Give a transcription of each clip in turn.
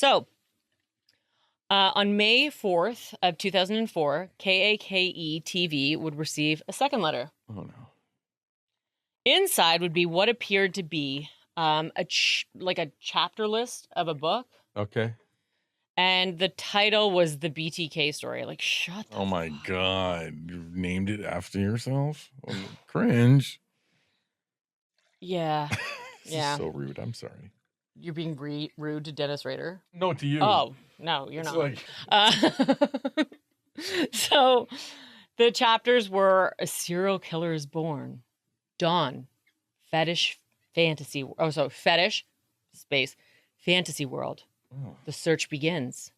So, on May 4th of 2004, KAKE TV would receive a second letter. Oh, no. Inside would be what appeared to be a chapter list of a book. Okay. And the title was the BTK story. Like, shut the Oh, my fuck God. You named it after yourself? Oh, cringe. Yeah. This Yeah. is so rude. I'm sorry. You're being rude to Dennis Rader? No, to you. Oh, no, you're It's not. like... So the chapters were A Serial Killer is Born, Dawn, Fetish, Fantasy, Fetish, space, Fantasy World, Oh. The Search Begins,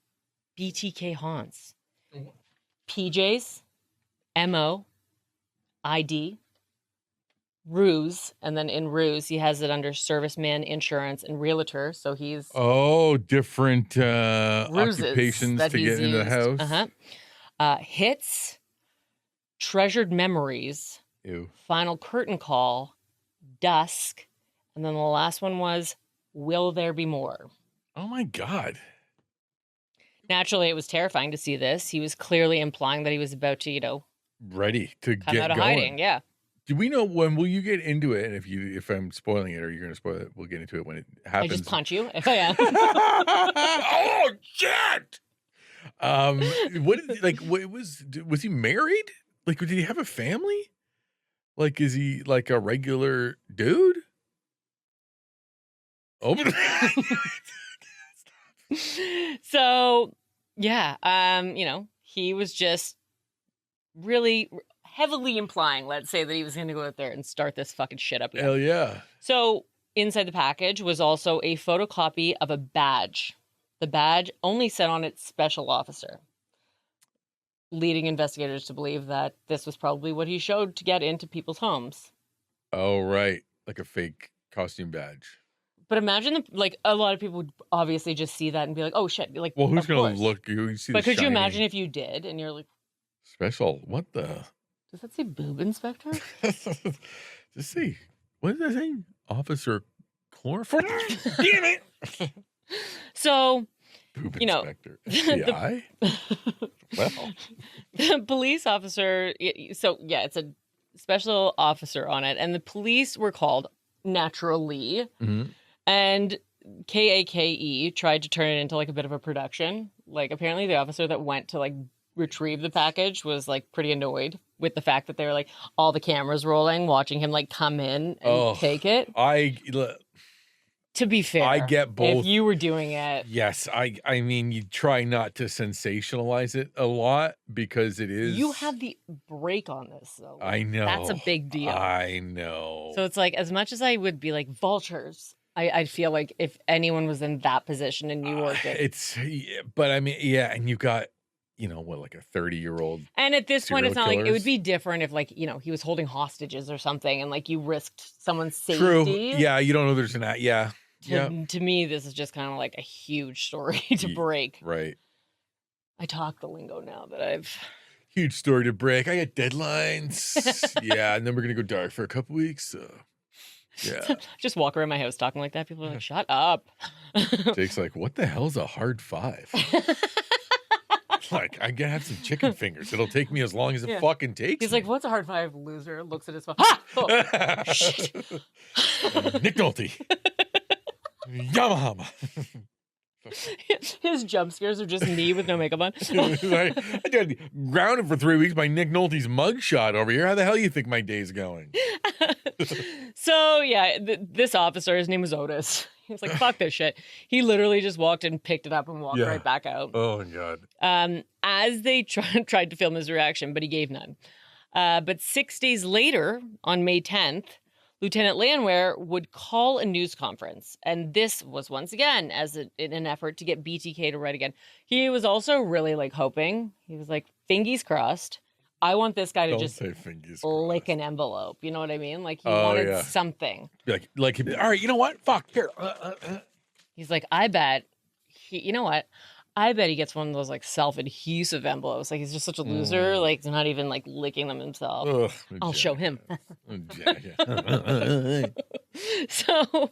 BTK Haunts, PJs, MO, ID, Ruse, and then in Ruse, he has it under serviceman, insurance, and realtor. So he's different ruses occupations that to he's get into the used. house. Hits, treasured memories, Ew. final curtain call, dusk, and then the last one was will there be more? Oh my God. Naturally, it was terrifying to see this. He was clearly implying that he was about to, Ready to come get out of going. hiding. Yeah. Do we know when will you get into it? And if I'm spoiling it or you're going to spoil it, we'll get into it when it happens. I just punch you if I am. Oh shit! Was he married? Like, did he have a family? Like, is he like a regular dude? Open. So, yeah, he was just really heavily implying, let's say, that he was going to go out there and start this fucking shit up again. Hell yeah. So inside the package was also a photocopy of a badge. The badge only said on it special officer, leading investigators to believe that this was probably what he showed to get into people's homes. Oh, right. Like a fake costume badge. But imagine, a lot of people would obviously just see that and be like, oh, shit. Like, well, who's going to to look? You see but could shiny... you imagine if you did and you're like... Special? What the... Does that say boob inspector? Let's see. What does that say? Officer Chloroform? Damn it! So, boob inspector. FBI? Well. The police officer... So, yeah, it's a special officer on it. And the police were called naturally. Mm-hmm. And KAKE tried to turn it into, a bit of a production. Apparently the officer that went to, retrieve the package was, pretty annoyed with the fact that they were, all the cameras rolling, watching him, come in and take it. To be fair, I get both. If you were doing it. Yes, I mean, you try not to sensationalize it a lot because it is. You have the break on this, though. I know. That's a big deal. I know. So it's as much as I would be vultures, I feel like if anyone was in that position and you worked it. But I mean, yeah, and you got, a 30-year-old. And at this point, it's not killers. it would be different if he was holding hostages or something and you risked someone's safety. True. Yeah, you don't know there's an yeah. To me, this is just kind of a huge story to break. Right. I talk the lingo now that I've... Huge story to break. I got deadlines. Yeah, and then we're going to go dark for a couple weeks. So, yeah. Just walk around my house talking like that. People are like, shut up. Jake's like, what the hell's a hard five? I gotta have some chicken fingers. It'll take me as long as it fucking takes. He's me. like, what's a hard five, loser? Looks at his phone. Ha! Oh, shit. Nick Nolte. Yamahama. His jump scares are just me with no makeup on. I got grounded for 3 weeks by Nick Nolte's mugshot over here. How the hell you think my day's going? So, yeah, this officer, his name was Otis. He was like, fuck this shit. He literally just walked in, picked it up, and walked right back out. Oh, my God. As they tried to film his reaction, but he gave none. But 6 days later, on May 10th, Lieutenant Landwehr would call a news conference. And this was, once again, in an effort to get BTK to write again. He was also really, hoping. He was like, fingies crossed. I want this guy to just lick an envelope. You know what I mean? He wanted something. All right, you know what? Fuck, here. He's like, I bet, you know what? I bet he gets one of those self-adhesive envelopes. He's just such a loser. He's not even licking them himself. I'll show him. So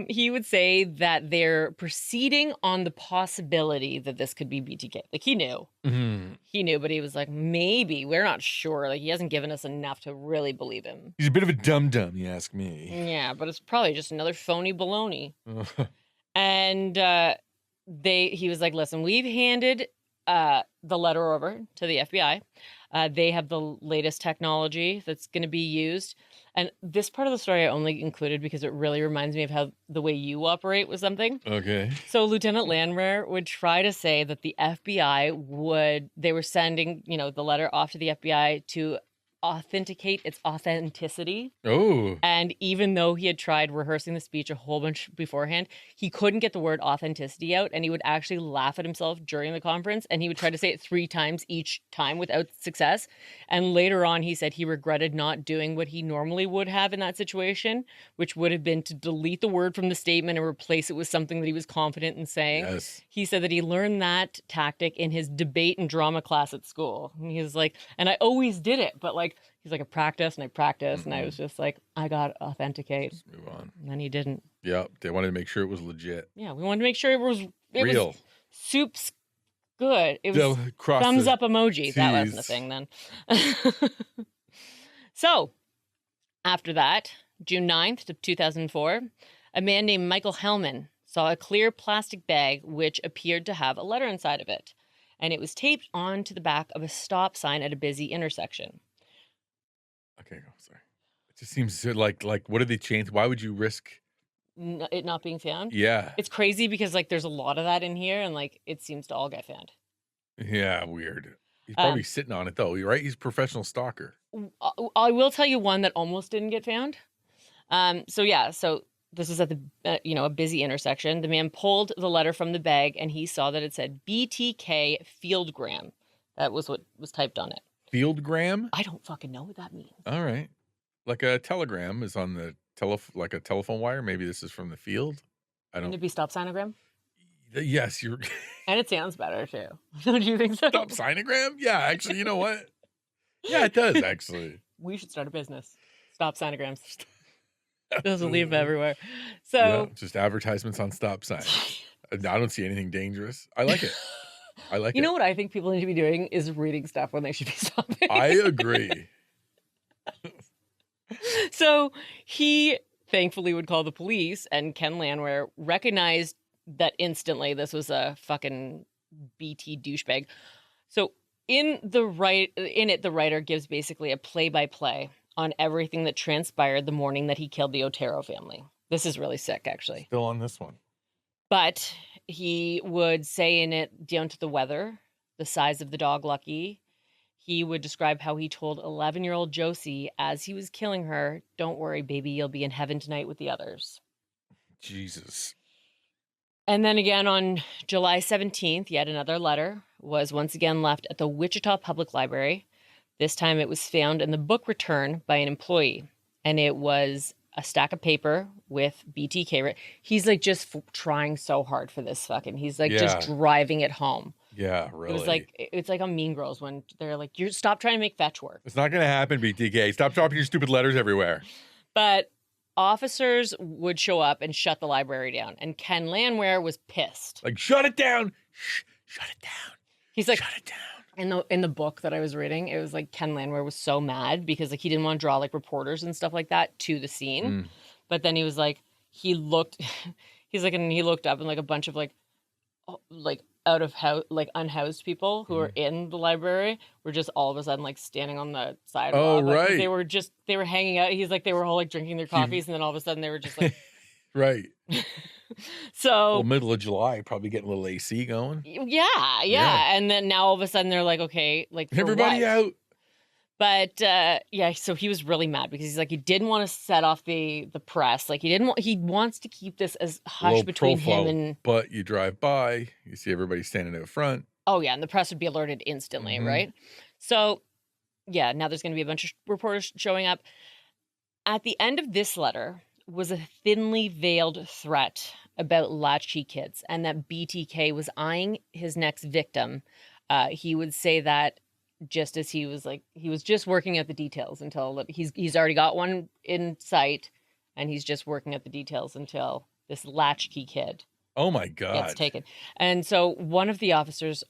he would say that they're proceeding on the possibility that this could be BTK. Like he knew. He knew, but he was like, maybe. We're not sure. Like he hasn't given us enough to really believe him. He's a bit of a dum-dum, you ask me. Yeah, but it's probably just another phony baloney. And he was like, listen, we've handed the letter over to the FBI. They have the latest technology that's going to be used. And this part of the story I only included because it really reminds me of how the way you operate with something. Okay. So Lieutenant Landwehr would try to say that the they were sending, the letter off to the FBI to authenticate its authenticity. Oh. And even though he had tried rehearsing the speech a whole bunch beforehand, he couldn't get the word authenticity out, and he would actually laugh at himself during the conference, and he would try to say it 3 times each time without success. And later on, he said he regretted not doing what he normally would have in that situation, which would have been to delete the word from the statement and replace it with something that he was confident in saying. Yes. He said that he learned that tactic in his debate and drama class at school. And he was like, and I always did it, but he's like, I practiced, and I was just like, I got authenticate. Let's move on. And then he didn't. Yep. They wanted to make sure it was legit. Yeah, we wanted to make sure it was real. Was soup's good. It was thumbs up emoji. That wasn't a thing then. So, after that, June 9th of 2004, a man named Michael Hellman saw a clear plastic bag which appeared to have a letter inside of it. And it was taped onto the back of a stop sign at a busy intersection. Okay, sorry. It just seems like what did they change? Why would you risk it not being found? Yeah. It's crazy because there's a lot of that in here and it seems to all get found. Yeah, weird. He's probably sitting on it though, right? He's a professional stalker. I will tell you one that almost didn't get found. So this is at the a busy intersection. The man pulled the letter from the bag and he saw that it said BTK Fieldgram. That was what was typed on it. Fieldgram? I don't fucking know what that means. All right. Like a telegram is on the like a telephone wire. Maybe this is from the field. Can it be stop signogram? Yes, you're. And it sounds better too. Don't you think so? Stop signogram? Yeah, actually, you know what? Yeah, it does actually. We should start a business. Stop signograms. Those will leave everywhere. So just advertisements on stop signs. I don't see anything dangerous. I like it. You know what I think people need to be doing is reading stuff when they should be stopping. I agree. So he thankfully would call the police, and Ken Landwehr recognized that instantly this was a fucking BT douchebag. So in the writer gives basically a play-by-play on everything that transpired the morning that he killed the Otero family. This is really sick, actually. Still on this one. But he would say in it, down to the weather, the size of the dog Lucky. He would describe how he told 11-year-old Josie as he was killing her, "Don't worry, baby, you'll be in heaven tonight with the others." Jesus. And then again on July 17th, yet another letter was once again left at the Wichita Public Library. This time it was found in the book return by an employee. And it was a stack of paper with BTK. He's just trying so hard for this fucking. He's just driving it home. Yeah, really. It's like on Mean Girls when they're like, "You stop trying to make fetch work." It's not going to happen, BTK. Stop dropping your stupid letters everywhere. But officers would show up and shut the library down. And Ken Landwehr was pissed. Shut it down. Shut it down. He's like, shut it down. In the book that I was reading, it was like Ken Landwehr was so mad because he didn't want to draw reporters and stuff like that to the scene. But then he was like, he looked up and a bunch of out of house, unhoused people who were in the library were just all of a sudden standing on the sidewalk. Oh, right. They were hanging out. He's they were all drinking their coffees, and then all of a sudden they were just right. So middle of July, probably getting a little AC going. Yeah. And then now all of a sudden they're like, okay, everybody out. But so he was really mad because he's he didn't want to set off the press. He wants to keep this as hush between him and. But you drive by, you see everybody standing out front. Oh yeah, and the press would be alerted instantly, right? So yeah, now there's going to be a bunch of reporters showing up. At the end of this letter was a thinly veiled threat about latchkey kids and that BTK was eyeing his next victim. He would say that just as he was just working out the details until he's already got one in sight and he's just working at the details until this latchkey kid Oh my gets God. taken. And so one of the officers,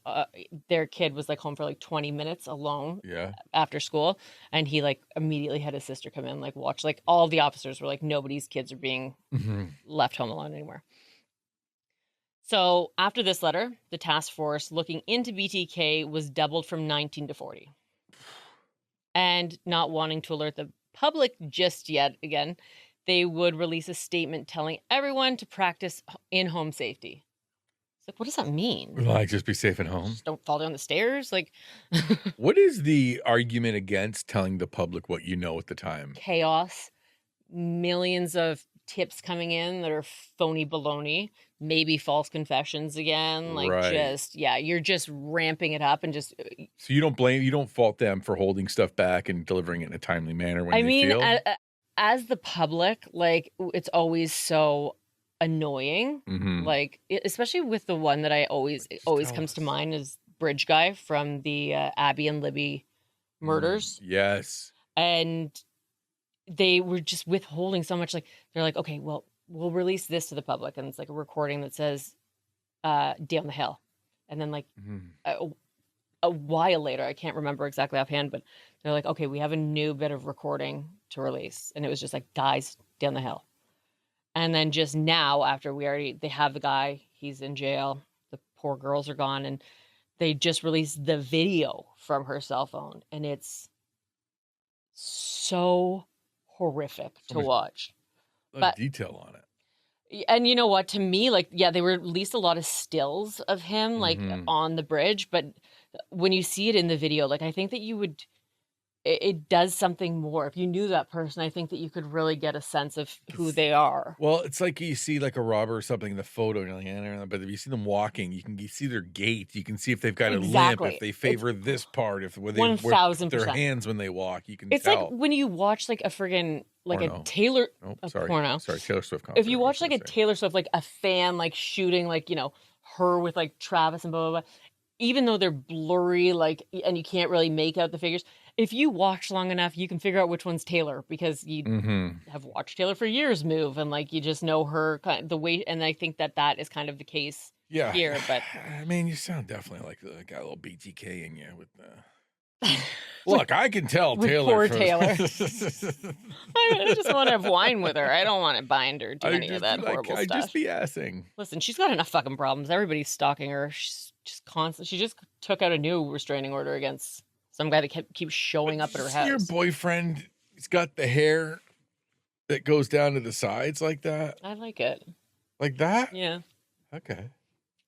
their kid was like home for like 20 minutes alone Yeah. after school, and he like immediately had his sister come in, like watch, like all the officers were like, nobody's kids are being left home alone anymore. So after this letter, the task force looking into BTK was doubled from 19 to 40. And not wanting to alert the public just yet again, they would release a statement telling everyone to practice in-home safety. It's like, what does that mean? Like, just be safe at home. Just don't fall down the stairs? Like, What is the argument against telling the public what you know at the time? chaos, millions of tips coming in that are phony baloney, maybe false confessions again. Like, Right. just, yeah, you're just ramping it up and just. So you don't fault them for holding stuff back and delivering it in a timely manner when I you mean, feel? as the public, like, it's always so annoying. Mhm. Like, especially with the one that I always tell comes to us. mind is Bridge Guy from the Abby and Libby murders. Yes. And they were just withholding so much. Like, they're like, okay, well, we'll release this to the public. And it's like a recording that says down the hill. And then like a while later, I can't remember exactly offhand, but they're like, okay, we have a new bit of recording to release. And it was just like, dies down the hill. And then just now, after they have the guy, he's in jail, the poor girls are gone, and they just released the video from her cell phone. And it's so horrific to watch. But detail on it. And you know what? To me, like, yeah, they released a lot of stills of him, like, on the bridge. But when you see it in the video, like, I think that it does something more. If you knew that person, I think that you could really get a sense of who they are. Well, it's like you see like a robber or something in the photo, and you're like, I don't know. But if you see them walking, you see their gait. You can see if they've got a limp, if they favor this part, when they work 1000%. their hands when they walk. You can It's tell. like when you watch like a friggin' like Porno. a Taylor Porno. Sorry, Taylor Swift concert. If you watch like a Taylor Swift, like a fan like shooting like, her with like Travis and blah blah blah, even though they're blurry, like, and you can't really make out the figures, if you watch long enough, you can figure out which one's Taylor because you have watched Taylor for years move, and like you just know her the way. And I think that is kind of the case here. But I mean, you sound definitely like got a little BTK in you with the. Look, I can tell with Taylor. Poor Taylor. I just want to have wine with her. I don't want to bind her, do any of that horrible stuff. I'd just be assing. Listen, she's got enough fucking problems. Everybody's stalking her. She's just constant. She just took out a new restraining order against some guy that keeps showing up at her house. Your boyfriend, he's got the hair that goes down to the sides like that. I like it. Like that? Yeah. Okay.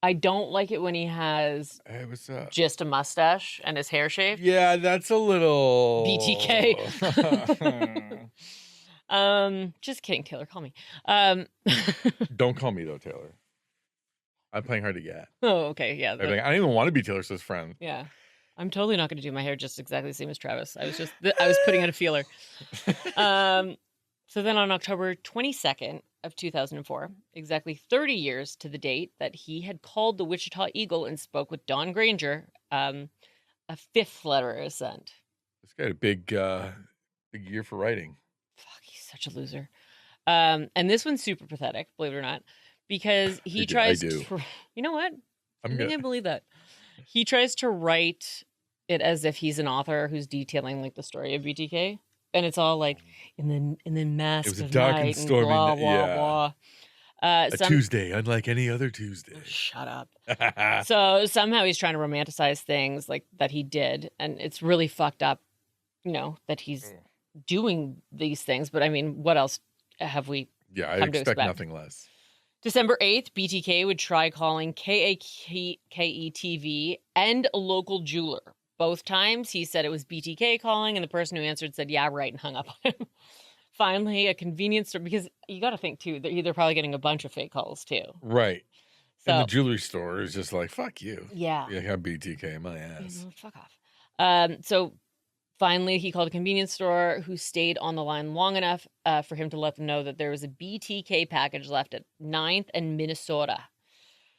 I don't like it when he has just a mustache and his hair shaved. Yeah, that's a little BTK. Just kidding, Taylor. Call me. Don't call me though, Taylor. I'm playing hard to get. Oh, okay, yeah. I don't even want to be Taylor Swift's friend. Yeah, I'm totally not going to do my hair just exactly the same as Travis. I was putting out a feeler. So then on October 22nd of 2004, exactly 30 years to the date that he had called the Wichita Eagle and spoke with Don Granger, a fifth letter is sent. This guy had a big year for writing. Fuck, he's such a loser. And this one's super pathetic, believe it or not, because he tries to, you know what? I can't believe that. He tries to write it as if he's an author who's detailing like the story of BTK. And it's all like, and then mask it was a of dark night and stormy blah, blah, blah. Tuesday, unlike any other Tuesday. Shut up. So somehow he's trying to romanticize things like that he did. And it's really fucked up, that he's doing these things. But I mean, what else have we I expect nothing less. December 8th, BTK would try calling KAKE TV and a local jeweler. Both times he said it was BTK calling, and the person who answered said, yeah, right, and hung up on him. Finally, a convenience store, because you got to think, too, they're probably getting a bunch of fake calls, too. Right. So, and the jewelry store is just like, fuck you. Yeah. Yeah, I got BTK, my ass. Fuck off. So finally, he called a convenience store who stayed on the line long enough for him to let them know that there was a BTK package left at 9th and Minnesota.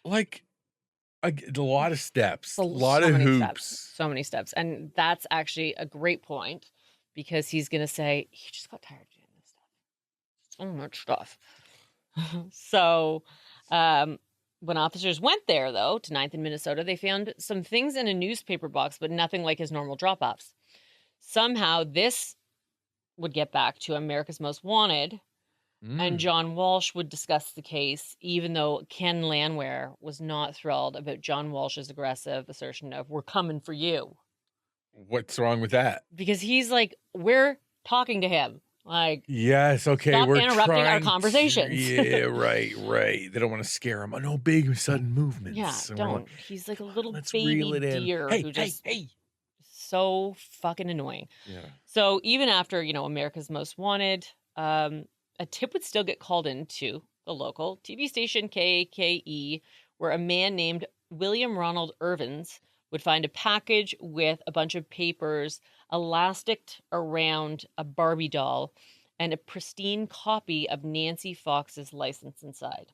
Like... a lot of steps, a lot of hoops. So many steps. And that's actually a great point because he's going to say, he just got tired of doing this stuff. so much stuff. So, when officers went there, though, to 9th in Minnesota, they found some things in a newspaper box, but nothing like his normal drop-offs. Somehow, this would get back to America's Most Wanted, and John Walsh would discuss the case, even though Ken Landwehr was not thrilled about John Walsh's aggressive assertion of, "We're coming for you." What's wrong with that? Because he's like, we're talking to him. Like, yes, okay, stop interrupting our conversations. Yeah, right. They don't want to scare him. No big sudden movements. Yeah, so don't. He's like a little let's baby reel it in. deer Hey, who just hey. So fucking annoying. Yeah. So even after, America's Most Wanted, a tip would still get called into the local TV station KKE, where a man named William Ronald Irvins would find a package with a bunch of papers elasticed around a Barbie doll and a pristine copy of Nancy Fox's license inside.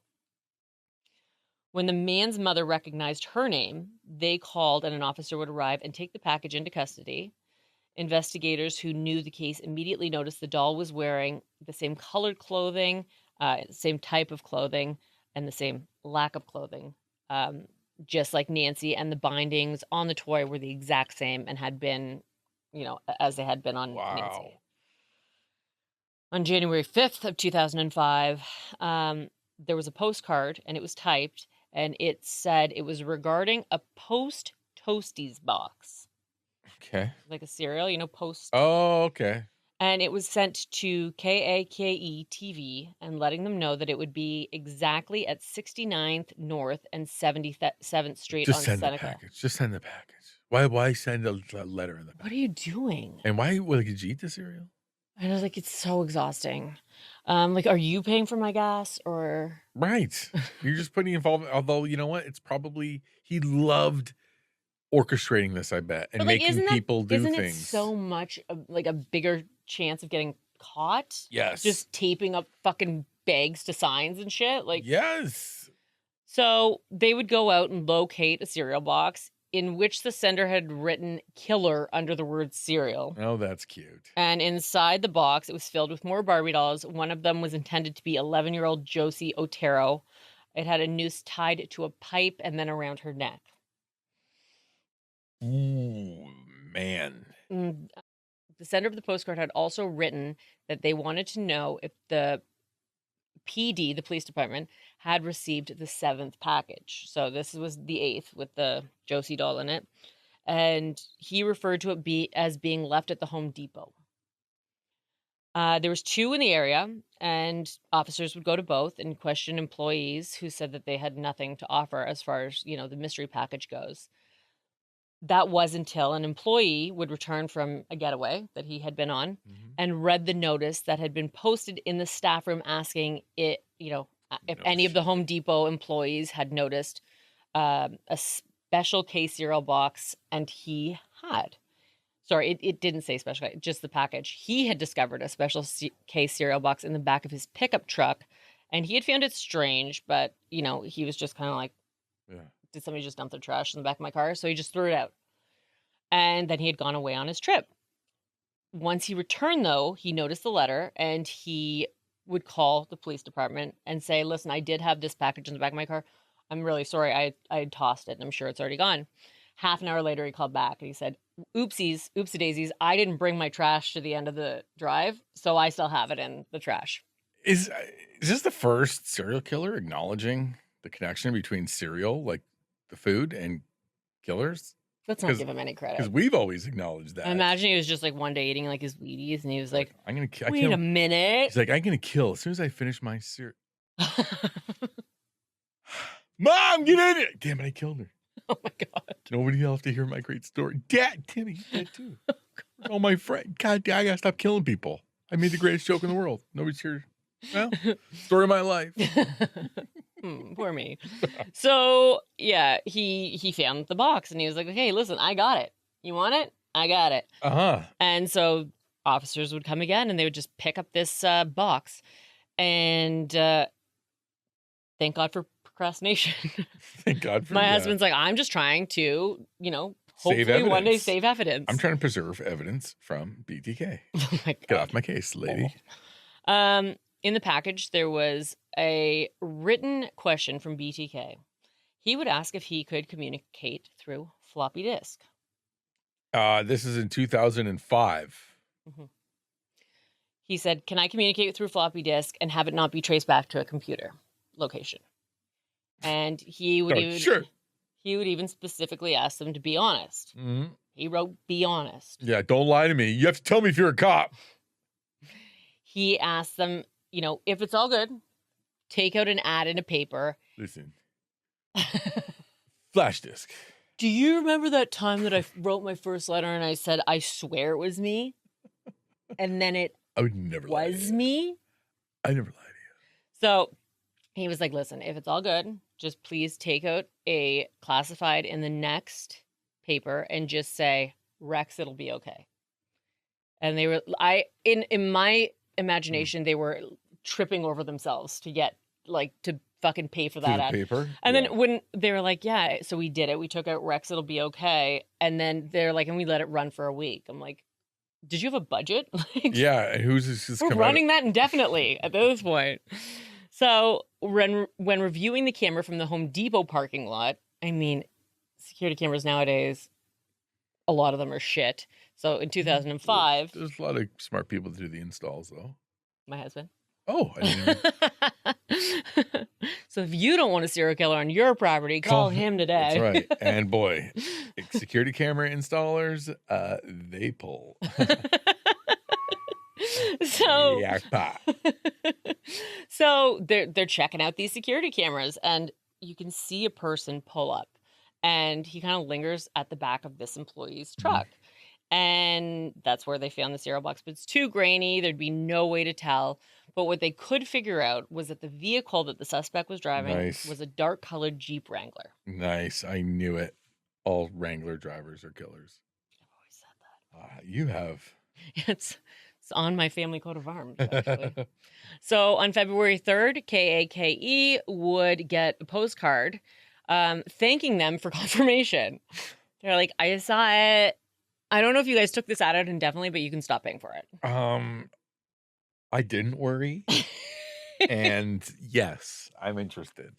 When the man's mother recognized her name, they called and an officer would arrive and take the package into custody. Investigators who knew the case immediately noticed the doll was wearing the same colored clothing, same type of clothing, and the same lack of clothing, just like Nancy, and the bindings on the toy were the exact same and had been, as they had been on Nancy. On January 5th of 2005, there was a postcard, and it was typed, and it said it was regarding a Post Toasties box. Okay. Like a cereal, Post. Oh, okay. And it was sent to KAKE TV and letting them know that it would be exactly at 69th North and 77th Street Just on send Seneca. the package. Just send the package. Why send a letter in the package? What are you doing? And why did you eat the cereal? I was like, it's so exhausting. Are you paying for my gas or? Right. You're just putting involvement. Although, you know what? It's probably, he loved orchestrating this, I bet, and making people do things. Isn't it so much like a bigger chance of getting caught? Yes. Just taping up fucking bags to signs and shit. Like, yes. So they would go out and locate a cereal box in which the sender had written "killer" under the word cereal. Oh, that's cute. And inside the box, it was filled with more Barbie dolls. One of them was intended to be 11-year-old Josie Otero. It had a noose tied to a pipe and then around her neck. Ooh, man. The sender of the postcard had also written that they wanted to know if the PD, the police department, had received the 7th package. So this was the 8th with the Josie doll in it. And he referred to it as being left at the Home Depot. There was 2 in the area, and officers would go to both and question employees who said that they had nothing to offer as far as, the mystery package goes. That was until an employee would return from a getaway that he had been on and read the notice that had been posted in the staff room asking if any of the Home Depot employees had noticed a special K cereal box, and he had. Sorry, it didn't say special K, just the package. He had discovered a special K cereal box in the back of his pickup truck, and he had found it strange, but, he was just kind of like, did somebody just dump their trash in the back of my car? So he just threw it out. And then he had gone away on his trip. Once he returned, though, he noticed the letter, and he would call the police department and say, listen, I did have this package in the back of my car. I'm really sorry. I had tossed it, and I'm sure it's already gone. Half an hour later, he called back, and he said, oopsie daisies, I didn't bring my trash to the end of the drive, so I still have it in the trash. Is this the first serial killer acknowledging the connection between cereal, like the food, and killers? Let's not give him any credit. Because we've always acknowledged that. I imagine he was just like one day eating like his Wheaties, and he was like, I'm going to wait a minute. He's like, I'm going to kill as soon as I finish my cereal. Mom, get in it. Damn it, I killed her. Oh my God. Nobody else to hear my great story. Dad, Timmy, he's dead too. Oh, my friend. God, I got to stop killing people. I made the greatest joke in the world. Nobody's here. Well, story of my life. Poor me. So, yeah, he found the box, and he was like, hey, listen, I got it. You want it? I got it. And so officers would come again, and they would just pick up this box. And thank God for procrastination. Thank God for my husband's like, I'm just trying to, hopefully one day save evidence. I'm trying to preserve evidence from BTK. Oh my God. Get off my case, lady. In the package, there was a written question from BTK. He would ask if he could communicate through floppy disk. This is in 2005. Mhm. He said, "Can I communicate through floppy disk and have it not be traced back to a computer location?" And he would he would even specifically ask them to be honest. Mm-hmm. He wrote, "Be honest." Yeah, don't lie to me. You have to tell me if you're a cop. He asked them, if it's all good, take out an ad in a paper. Listen. Flash disk. Do you remember that time that I wrote my first letter and I said, "I swear it was me"? And then it I would never lie to was you. me? I never lie to you. So he was like, "Listen, if it's all good, just please take out a classified in the next paper and just say, Rex, it'll be okay." And they were, in my imagination, they were tripping over themselves to get, to fucking pay for that ad. Paper. And then when they were like, yeah, so we did it. We took out Rex, it'll be okay. And then they're like, and we let it run for a week. I'm like, did you have a budget? Yeah, and who's this? We're running that indefinitely at this point. So when reviewing the camera from the Home Depot parking lot, I mean, security cameras nowadays, a lot of them are shit. So in 2005... There's a lot of smart people that do the installs, though. My husband. Oh, I didn't even... So if you don't want a serial killer on your property, call him today. That's right. And boy, security camera installers, they pull. So, Jackpot. So they're checking out these security cameras, and you can see a person pull up, and he kind of lingers at the back of this employee's truck. And that's where they found the cereal box, but it's too grainy. There'd be no way to tell. But what they could figure out was that the vehicle that the suspect was driving was a dark-colored Jeep Wrangler. Nice. I knew it. All Wrangler drivers are killers. I've always said that. You have. It's on my family coat of arms, actually. So on February 3rd, KAKE would get a postcard thanking them for confirmation. They're like, "I saw it. I don't know if you guys took this ad out indefinitely, but you can stop paying for it." I didn't worry. And yes, I'm interested.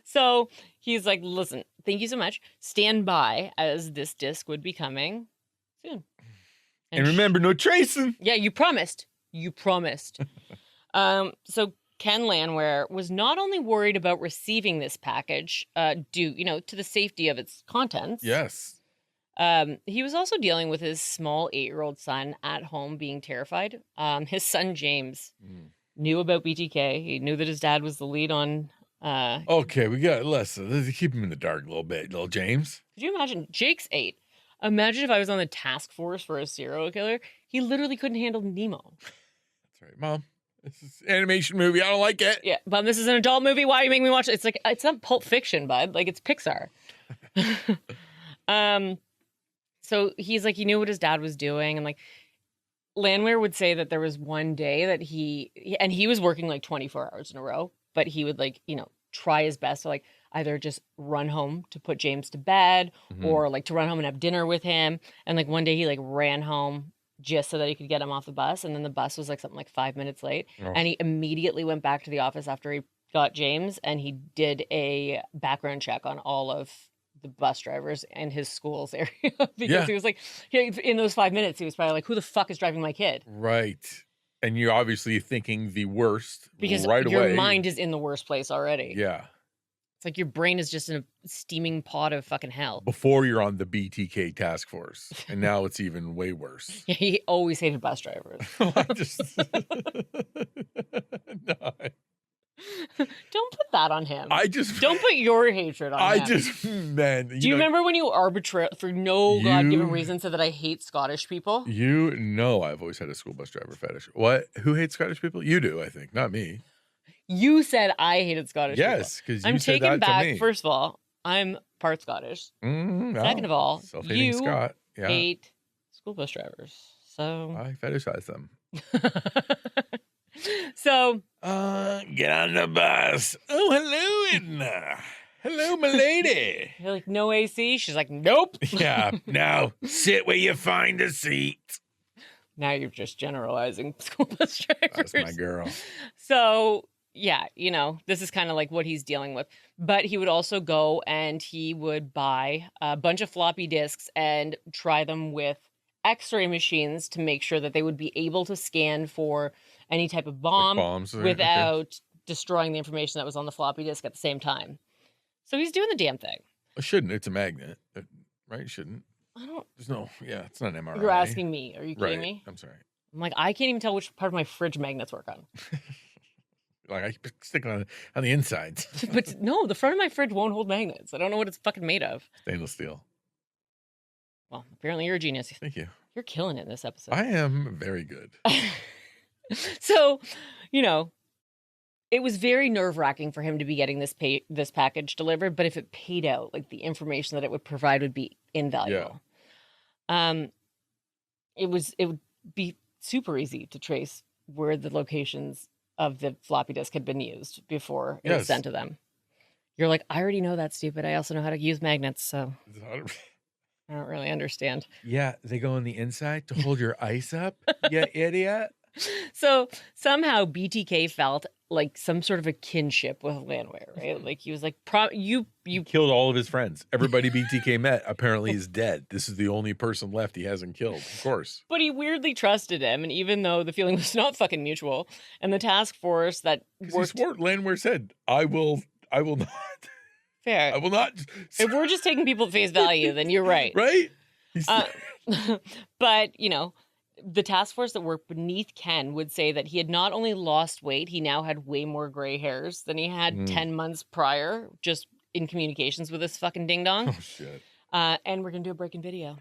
So he's like, "Listen, thank you so much. Stand by, as this disc would be coming soon. And remember, no tracing." Yeah, you promised. You promised. So Ken Landwehr was not only worried about receiving this package due, to the safety of its contents. Yes. He was also dealing with his small 8-year-old son at home being terrified. His son, James, knew about BTK. He knew that his dad was the lead on... Okay, let's keep him in the dark a little bit, little James. Could you imagine? Jake's 8. Imagine if I was on the task force for a serial killer. He literally couldn't handle Nemo. That's right, Mom. This is an animation movie. I don't like it. Yeah, but this is an adult movie. Why are you making me watch it? It's not Pulp Fiction, bud. It's Pixar. So he's like, he knew what his dad was doing. And Landwehr would say that there was one day that he was working 24 hours in a row, but he would try his best to either just run home to put James to bed or to run home and have dinner with him. And one day he ran home just so that he could get him off the bus. And then the bus was something 5 minutes late. Oh. And he immediately went back to the office after he got James, and he did a background check on all of the bus drivers in his school's area because he was in those 5 minutes, he was probably who the fuck is driving my kid? Right. And you're obviously thinking the worst because right away. Your mind is in the worst place already. Yeah. It's your brain is just in a steaming pot of fucking hell. Before you're on the BTK task force. And now it's even way worse. Yeah, he always hated bus drivers. I just... No. Don't put that on him. Don't put your hatred on him. Man. Do you remember when you arbitrate for no God-given reason said that I hate Scottish people? I've always had a school bus driver fetish. What? Who hates Scottish people? You do, I think, not me. You said I hated Scottish people. Yes, because I'm said taking that back. to me. First of all, I'm part Scottish. Second of all, self-hating Scot. Yeah. Hate school bus drivers. So I fetishize them. So get on the bus. Oh, hello, Edna. Hello, my lady. You're no AC. She's nope. Yeah. Now sit where you find a seat. Now you're just generalizing school bus drivers. That's my girl. So, yeah, this is kind of like what he's dealing with. But he would also go and he would buy a bunch of floppy disks and try them with X-ray machines to make sure that they would be able to scan for any type of bomb bombs, right? without destroying the information that was on the floppy disk at the same time. So he's doing the damn thing. It shouldn't. It's a magnet, right? It shouldn't. I don't. There's no. Yeah, it's not an MRI. You're asking me. Are you kidding Right. me? I'm sorry. I'm like, I can't even tell which part of my fridge magnets work on. Like I stick on the insides. But no, the front of my fridge won't hold magnets. I don't know what it's fucking made of. Stainless steel. Well, apparently you're a genius. Thank you. You're killing it in this episode. I am very good. So, it was very nerve-wracking for him to be getting this package delivered, but if it paid out, like the information that it would provide would be invaluable. Yeah. It would be super easy to trace where the locations of the floppy disk had been used before it was sent to them. You're like, I already know that, stupid. I also know how to use magnets, so I don't really understand. Yeah, they go on the inside to hold your ice up, you idiot. So somehow BTK felt like some sort of a kinship with Landwehr, right? Like he was like, you killed all of his friends. Everybody BTK met apparently is dead. This is the only person left he hasn't killed, of course. But he weirdly trusted him, and even though the feeling was not fucking mutual, and the task force that worked... He swore, Landwehr said, I will not. Fair. I will not. If we're just taking people at face value, then you're right. Right? But, the task force that worked beneath Ken would say that he had not only lost weight, he now had way more gray hairs than he had 10 months prior, just in communications with this fucking ding-dong. Oh, shit. And we're going to do a break in video.